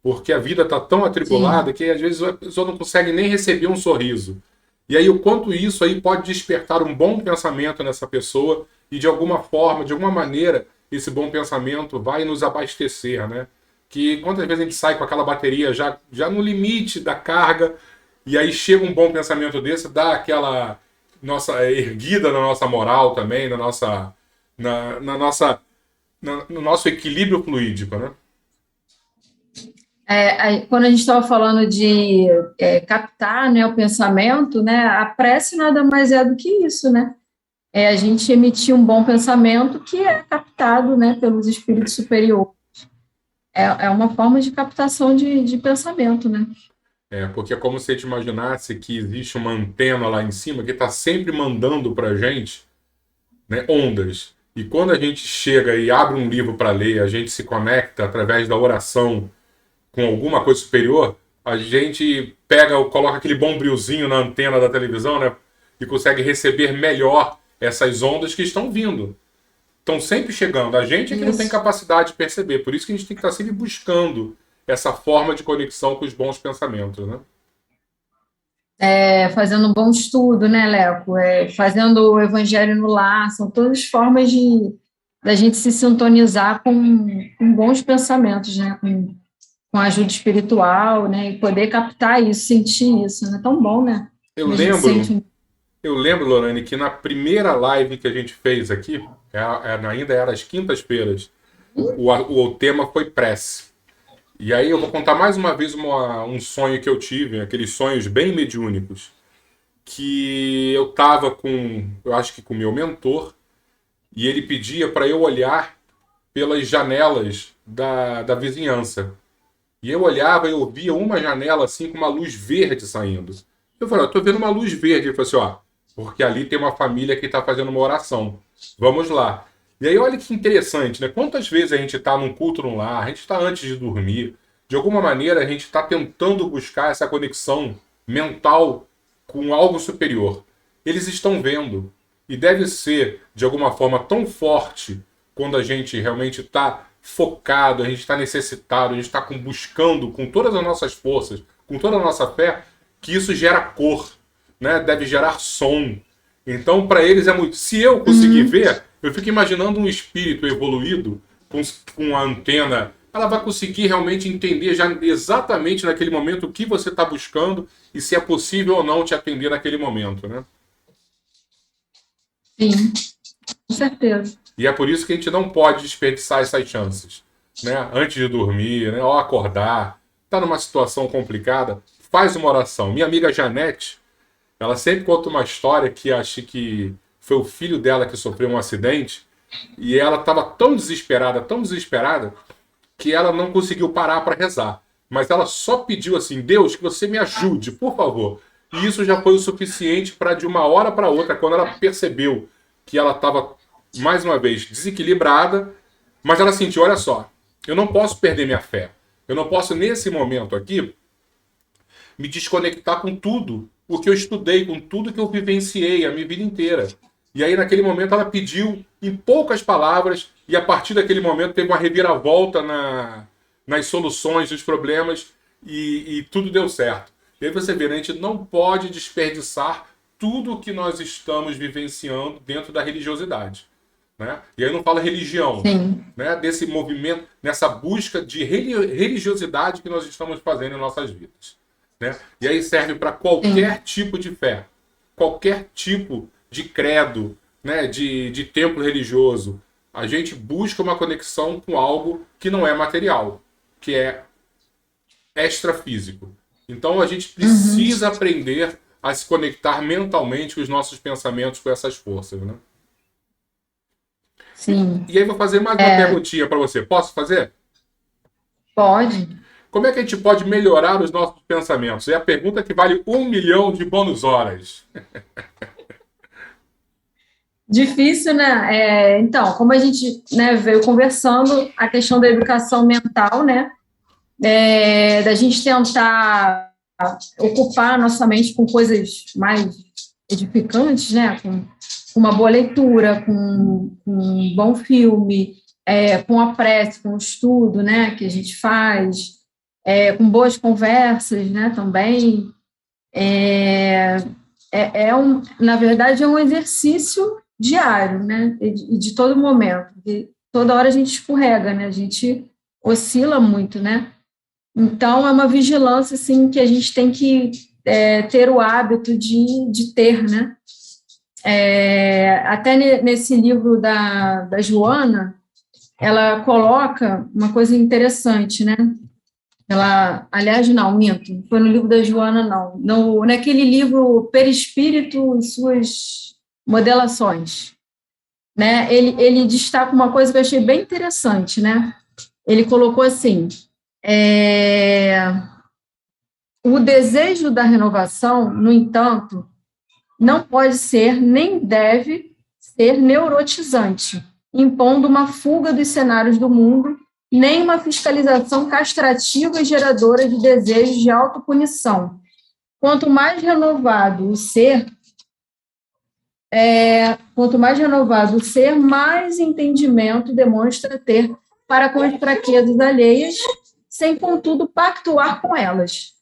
Porque a vida está tão sim. atribulada que, às vezes, a pessoa não consegue nem receber um sorriso. E aí, o quanto isso aí pode despertar um bom pensamento nessa pessoa e, de alguma forma, de alguma maneira, esse bom pensamento vai nos abastecer, né? Que quantas vezes a gente sai com aquela bateria já no limite da carga, e aí chega um bom pensamento desse, dá aquela nossa erguida na nossa moral também, na nossa, no nosso equilíbrio fluídico, né? Quando a gente estava falando de captar, né, o pensamento, né, a prece nada mais é do que isso, né? É a gente emitir um bom pensamento que é captado, né, pelos espíritos superiores. É uma forma de captação de pensamento, né? Porque é como se a gente imaginasse que existe uma antena lá em cima que está sempre mandando para a gente, né, ondas. E quando a gente chega e abre um livro para ler, a gente se conecta através da oração com alguma coisa superior, a gente pega, coloca aquele bombrilzinho na antena da televisão, né, e consegue receber melhor essas ondas que estão vindo. Estão sempre chegando. A gente é que não tem Isso. capacidade de perceber. Por isso que a gente tem que estar sempre buscando essa forma de conexão com os bons pensamentos, né? Fazendo um bom estudo, né, Leco? Fazendo o evangelho no lar, são todas formas da gente se sintonizar com bons pensamentos, né? Com ajuda espiritual, né? E poder captar isso, sentir isso, né? Tão bom, né? Eu Quando a gente lembro, sente um. eu lembro, Lorane, que na primeira live que a gente fez aqui, ainda era às quintas-feiras, o tema foi prece. E aí eu vou contar mais uma vez um sonho que eu tive, aqueles sonhos bem mediúnicos, que eu estava eu acho que com o meu mentor, e ele pedia para eu olhar pelas janelas da vizinhança. E eu olhava e eu via uma janela assim com uma luz verde saindo. Eu falei, eu tô vendo uma luz verde. Ele falou assim, ó, porque ali tem uma família que está fazendo uma oração. Vamos lá. E aí olha que interessante, né? Quantas vezes a gente está num culto no lar, a gente está antes de dormir, de alguma maneira a gente está tentando buscar essa conexão mental com algo superior. Eles estão vendo. E deve ser, de alguma forma, tão forte quando a gente realmente está focado, a gente está necessitado, a gente está buscando com todas as nossas forças, com toda a nossa fé, que isso gera cor, né? Deve gerar som. Então, para eles é muito. Se eu conseguir ver, eu fico imaginando um espírito evoluído com a antena. Ela vai conseguir realmente entender já exatamente naquele momento o que você está buscando e se é possível ou não te atender naquele momento, né? Sim, com certeza. E é por isso que a gente não pode desperdiçar essas chances, né? Antes de dormir, né? Ao acordar, tá numa situação complicada, faz uma oração. Minha amiga Janete, ela sempre conta uma história que acho que foi o filho dela que sofreu um acidente e ela estava tão desesperada, que ela não conseguiu parar para rezar. Mas ela só pediu assim, Deus, que você me ajude, por favor. E isso já foi o suficiente para de uma hora para outra, quando ela percebeu que ela estava, mais uma vez, desequilibrada, mas ela sentiu, olha só, eu não posso perder minha fé. Eu não posso, nesse momento aqui, me desconectar com tudo o que eu estudei, com tudo que eu vivenciei a minha vida inteira. E aí, naquele momento, ela pediu em poucas palavras, e a partir daquele momento teve uma reviravolta nas soluções dos problemas, e tudo deu certo. E aí você vê, né, a gente não pode desperdiçar tudo o que nós estamos vivenciando dentro da religiosidade. Né? E aí eu não falo religião, Sim. né? Desse movimento, nessa busca de religiosidade que nós estamos fazendo em nossas vidas. Né? E aí serve para Sim. qualquer tipo de fé, qualquer tipo de credo, né? De templo religioso. A gente busca uma conexão com algo que não é material, que é extrafísico. Então a gente Uhum. precisa aprender a se conectar mentalmente com os nossos pensamentos, com essas forças. Né? Sim. E aí vou fazer mais uma perguntinha para você. Posso fazer? Pode. Como é que a gente pode melhorar os nossos pensamentos? É a pergunta que vale 1 milhão de bônus horas. Difícil, né? Então, como a gente, né, veio conversando, a questão da educação mental, né? Da gente tentar ocupar a nossa mente com coisas mais edificantes, né? Com uma boa leitura, com um bom filme, com a prece, com o estudo, né? Que a gente faz, com boas conversas, né? Também. Na verdade, é um exercício diário, né? E de todo momento. toda hora a gente escorrega, né? A gente oscila muito, né? Então, é uma vigilância, assim, que a gente tem que ter o hábito de ter, né? Até nesse livro da Joana, ela coloca uma coisa interessante, né? Aliás, não, minto, não foi no livro da Joana, não. Naquele livro Perispírito e suas modelações, né? Ele destaca uma coisa que eu achei bem interessante, né? Ele colocou assim, o desejo da renovação, no entanto, não pode ser nem deve ser neurotizante, impondo uma fuga dos cenários do mundo, nem uma fiscalização castrativa e geradora de desejos de autopunição. Quanto mais renovado o ser, mais entendimento demonstra ter para com as fraquezas alheias, sem, contudo, pactuar com elas.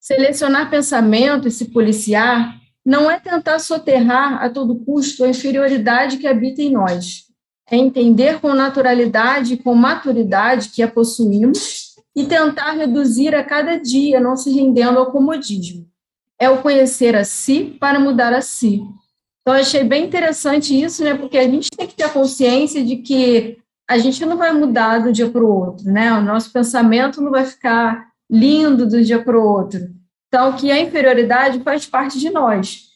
Selecionar pensamento e se policiar não é tentar soterrar a todo custo a inferioridade que habita em nós. É entender com naturalidade e com maturidade que a possuímos e tentar reduzir a cada dia, não se rendendo ao comodismo. É o conhecer a si para mudar a si. Então, eu achei bem interessante isso, né? Porque a gente tem que ter a consciência de que a gente não vai mudar do dia para o outro, né? O nosso pensamento não vai ficar lindo do dia para o outro. Então, que a inferioridade faz parte de nós,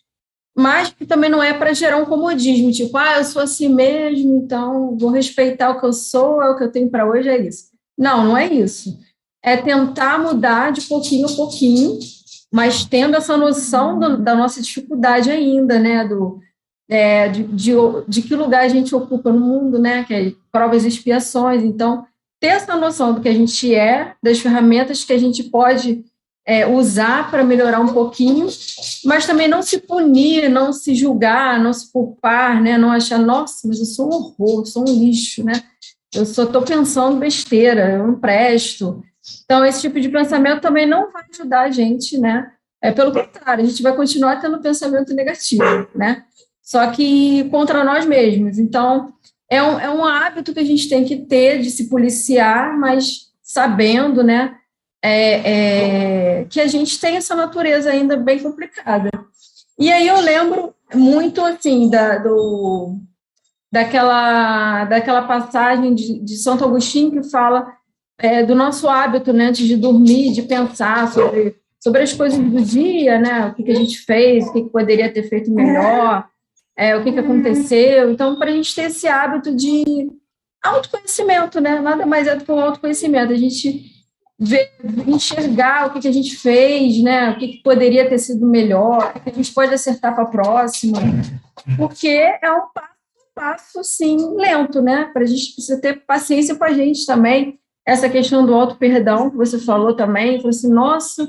mas que também não é para gerar um comodismo, tipo, eu sou assim mesmo, então vou respeitar o que eu sou, é o que eu tenho para hoje, é isso. Não, não é isso. É tentar mudar de pouquinho a pouquinho, mas tendo essa noção da nossa dificuldade ainda, né, de que lugar a gente ocupa no mundo, né, que é provas e expiações. Então, ter essa noção do que a gente das ferramentas que a gente pode usar para melhorar um pouquinho, mas também não se punir, não se julgar, não se culpar, né, não achar, nossa, mas eu sou um horror, eu sou um lixo, né, eu só estou pensando besteira, eu não presto. Então, esse tipo de pensamento também não vai ajudar a gente, né? Pelo contrário, a gente vai continuar tendo pensamento negativo, né? Só que contra nós mesmos. Então, é um hábito que a gente tem que ter de se policiar, mas sabendo, né, que a gente tem essa natureza ainda bem complicada. E aí eu lembro muito, assim, daquela passagem de Santo Agostinho que fala do nosso hábito, né, antes de dormir, de pensar sobre as coisas do dia, né, o que a gente fez, o que poderia ter feito melhor, o que aconteceu. Então, para a gente ter esse hábito de autoconhecimento, né, nada mais é do que um autoconhecimento, a gente enxergar o que a gente fez, né, o que poderia ter sido melhor, o que a gente pode acertar para a próxima, porque é um passo, sim, lento, né, para a gente precisa ter paciência com a gente também. Essa questão do auto-perdão que você falou também, falou assim, nossa,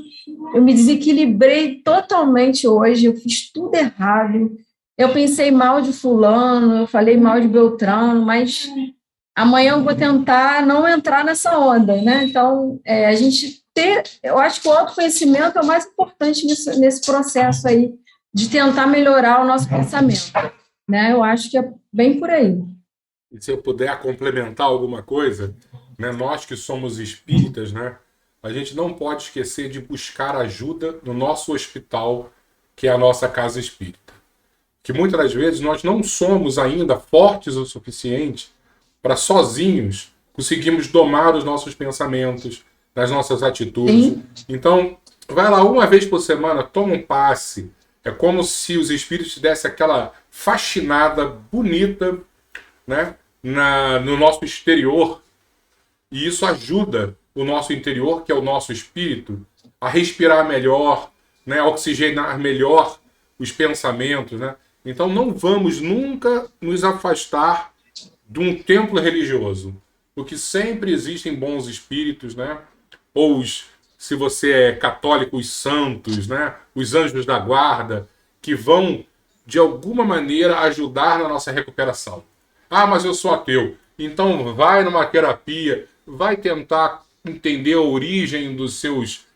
eu me desequilibrei totalmente hoje, eu fiz tudo errado, eu pensei mal de fulano, eu falei mal de Beltrano, mas amanhã eu vou tentar não entrar nessa onda, né? Então, a gente eu acho que o autoconhecimento é o mais importante nesse processo aí, de tentar melhorar o nosso pensamento, né? Eu acho que é bem por aí. E se eu puder complementar alguma coisa, né, nós que somos espíritas, né, a gente não pode esquecer de buscar ajuda no nosso hospital, que é a nossa casa espírita. Que muitas das vezes nós não somos ainda fortes o suficiente para sozinhos conseguirmos domar os nossos pensamentos, as nossas atitudes. Sim. Então, vai lá uma vez por semana, toma um passe. É como se os espíritos dessem aquela faxinada bonita, né, no nosso exterior, e isso ajuda o nosso interior, que é o nosso espírito, a respirar melhor, né, a oxigenar melhor os pensamentos, né? Então não vamos nunca nos afastar de um templo religioso, porque sempre existem bons espíritos, né? Ou se você é católico, os santos, né? Os anjos da guarda, que vão de alguma maneira ajudar na nossa recuperação. Mas eu sou ateu. Então vai numa terapia, vai tentar entender a origem dos seus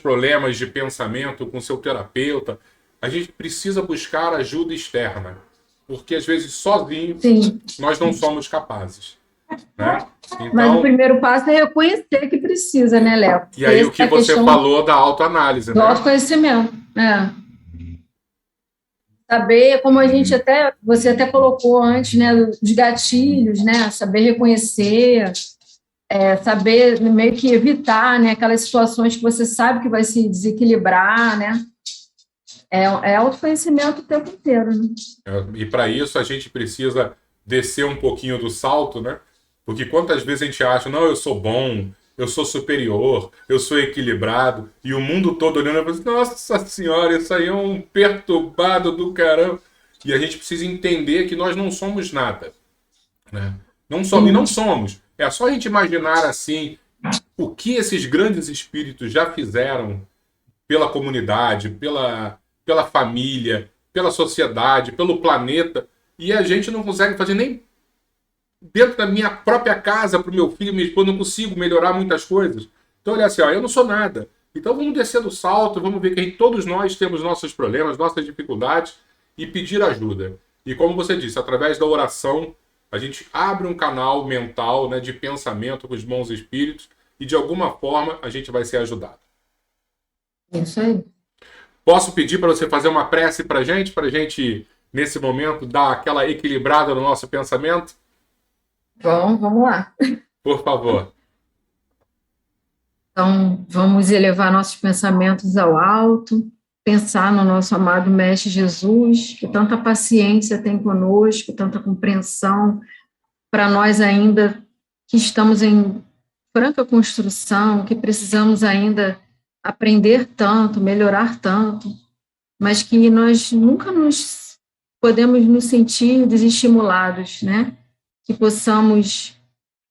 problemas de pensamento com seu terapeuta. A gente precisa buscar ajuda externa, porque às vezes sozinho Sim. nós não somos capazes. né? Mas o Então, primeiro passo é reconhecer que precisa, né, Léo? e aí o que A você questão falou da autoanálise, do né? autoconhecimento. É. Saber, como a gente até, você até colocou antes, né, os gatilhos, né? Saber reconhecer, saber meio que evitar, né, aquelas situações que você sabe que vai se desequilibrar, né? É autoconhecimento o tempo inteiro, né? E para isso a gente precisa descer um pouquinho do salto, né? Porque quantas vezes a gente acha, não, eu sou bom, eu sou superior, eu sou equilibrado, e o mundo todo olhando e fala assim, nossa senhora, isso aí é um perturbado do caramba. E a gente precisa entender que nós não somos nada, né? Não somos, e Sim, não somos. É só a gente imaginar assim o que esses grandes espíritos já fizeram pela comunidade, pela família, pela sociedade, pelo planeta, e a gente não consegue fazer nem dentro da minha própria casa para o meu filho e minha esposa, não consigo melhorar muitas coisas. Então, olha assim, ó, eu não sou nada. Então vamos descer do salto, vamos ver que todos nós temos nossos problemas, nossas dificuldades e pedir ajuda. E como você disse, através da oração, a gente abre um canal mental, né, de pensamento com os bons espíritos e de alguma forma a gente vai ser ajudado. isso aí. Posso pedir para você fazer uma prece para a gente, nesse momento, dar aquela equilibrada no nosso pensamento? Bom, vamos lá. Por favor. Então, vamos elevar nossos pensamentos ao alto, pensar no nosso amado Mestre Jesus, que tanta paciência tem conosco, tanta compreensão, para nós ainda que estamos em franca construção, que precisamos ainda aprender tanto, melhorar tanto, mas que nós nunca nos podemos nos sentir desestimulados, né? Que possamos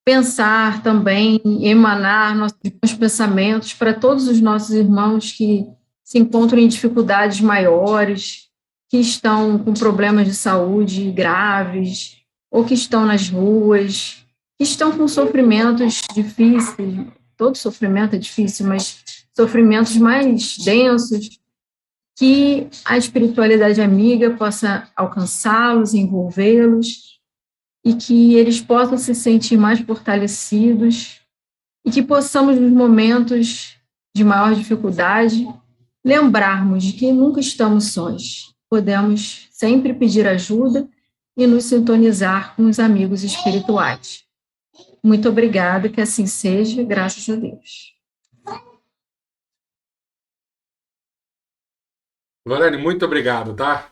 pensar também, emanar nossos pensamentos para todos os nossos irmãos que se encontram em dificuldades maiores, que estão com problemas de saúde graves, ou que estão nas ruas, que estão com sofrimentos difíceis. Todo sofrimento é difícil, mas sofrimentos mais densos, que a espiritualidade amiga possa alcançá-los, envolvê-los, e que eles possam se sentir mais fortalecidos e que possamos, nos momentos de maior dificuldade, lembrarmos de que nunca estamos sós. Podemos sempre pedir ajuda e nos sintonizar com os amigos espirituais. Muito obrigada, que assim seja, graças a Deus. Lorane, muito obrigado, tá?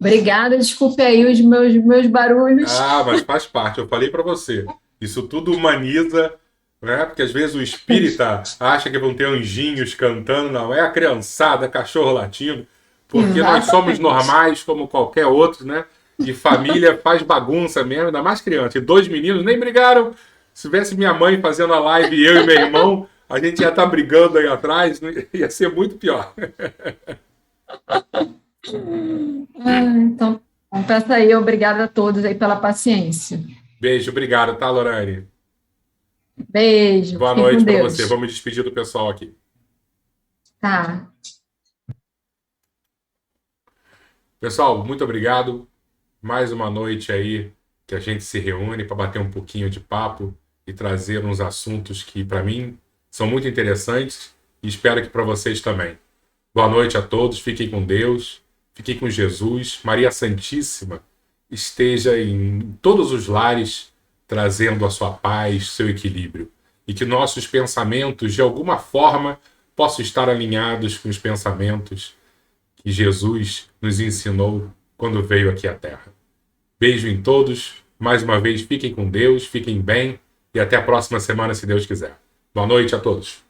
Obrigada, desculpe aí os meus barulhos. Ah, mas faz parte, eu falei para você. Isso tudo humaniza, né? Porque às vezes o espírita acha que vão ter anjinhos cantando, não, é a criançada, cachorro latindo, porque nós somos Exatamente. normais como qualquer outro, né? E família faz bagunça mesmo, ainda mais criança. E dois meninos nem brigaram. Se tivesse minha mãe fazendo a live e eu e meu irmão, a gente ia estar brigando aí atrás, né? Ia ser muito pior. Então, peço aí, obrigada a todos aí pela paciência. Beijo, obrigado, tá, Lorane? Beijo, Boa fique com noite para você. Deus. Vamos despedir do pessoal aqui. Tá. Pessoal, muito obrigado. Mais uma noite aí que a gente se reúne para bater um pouquinho de papo e trazer uns assuntos que, para mim, são muito interessantes e espero que para vocês também. Boa noite a todos. Fiquem com Deus. Fiquem com Jesus. Maria Santíssima esteja em todos os lares trazendo a sua paz, seu equilíbrio. E que nossos pensamentos, de alguma forma, possam estar alinhados com os pensamentos que Jesus nos ensinou quando veio aqui à Terra. Beijo em todos. Mais uma vez, fiquem com Deus, fiquem bem e até a próxima semana, se Deus quiser. Boa noite a todos.